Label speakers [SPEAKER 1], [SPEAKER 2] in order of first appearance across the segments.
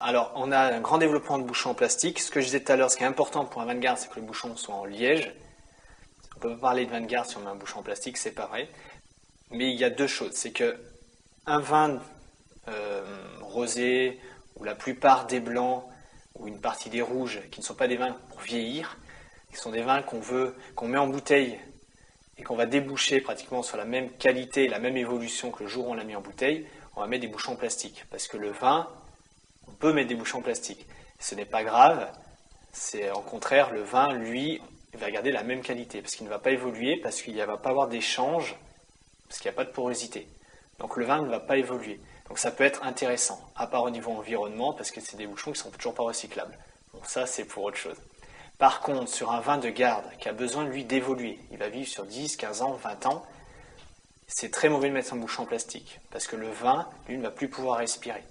[SPEAKER 1] Alors, on a un grand développement de bouchons en plastique. Ce que je disais tout à l'heure, ce qui est important pour un vin de garde, c'est que le bouchon soit en liège. On peut pas parler de vin de garde si on met un bouchon en plastique, c'est pareil. Mais il y a deux choses. C'est que un vin rosé, ou la plupart des blancs, ou une partie des rouges, qui ne sont pas des vins pour vieillir, qui sont des vins qu'on met en bouteille et qu'on va déboucher pratiquement sur la même qualité, la même évolution que le jour où on l'a mis en bouteille, on va mettre des bouchons en plastique. Parce que le vin, on peut mettre des bouchons en plastique. Ce n'est pas grave, c'est au contraire, le vin, lui, il va garder la même qualité, parce qu'il ne va pas évoluer, parce qu'il ne va pas avoir d'échange, parce qu'il n'y a pas de porosité. Donc le vin ne va pas évoluer. Donc ça peut être intéressant, à part au niveau environnement, parce que c'est des bouchons qui ne sont toujours pas recyclables. Bon, ça c'est pour autre chose. Par contre, sur un vin de garde qui a besoin, lui, d'évoluer, il va vivre sur 10, 15 ans, 20 ans, c'est très mauvais de mettre son bouchon en plastique, parce que le vin, lui, ne va plus pouvoir respirer.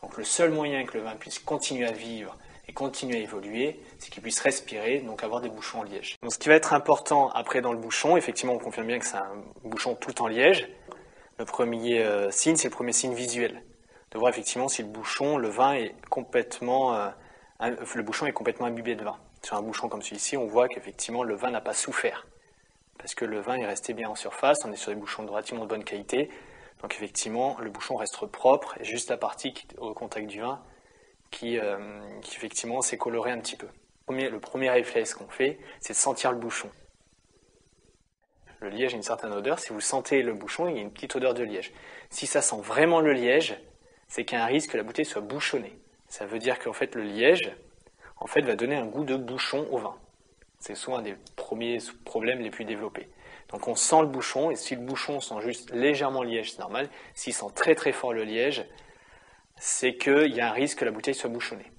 [SPEAKER 1] Donc le seul moyen que le vin puisse continuer à vivre et continuer à évoluer, c'est qu'il puisse respirer, donc avoir des bouchons en liège. Donc ce qui va être important après dans le bouchon, effectivement on confirme bien que c'est un bouchon tout en liège. Le premier signe, c'est le premier signe visuel. De voir effectivement si le bouchon, le vin est complètement, le bouchon est complètement imbibé de vin. Sur un bouchon comme celui-ci, on voit qu'effectivement le vin n'a pas souffert. Parce que le vin est resté bien en surface, on est sur des bouchons de relativement de bonne qualité. Donc effectivement, le bouchon reste propre, et juste la partie qui est au contact du vin qui effectivement s'est colorée un petit peu. Le premier réflexe qu'on fait, c'est de sentir le bouchon. Le liège a une certaine odeur. Si vous sentez le bouchon, il y a une petite odeur de liège. Si ça sent vraiment le liège, c'est qu'il y a un risque que la bouteille soit bouchonnée. Ça veut dire qu'en fait le liège va donner un goût de bouchon au vin. C'est souvent un des premiers problèmes les plus développés. Donc on sent le bouchon, et si le bouchon sent juste légèrement le liège, c'est normal. S'il sent très très fort le liège, c'est qu'il y a un risque que la bouteille soit bouchonnée.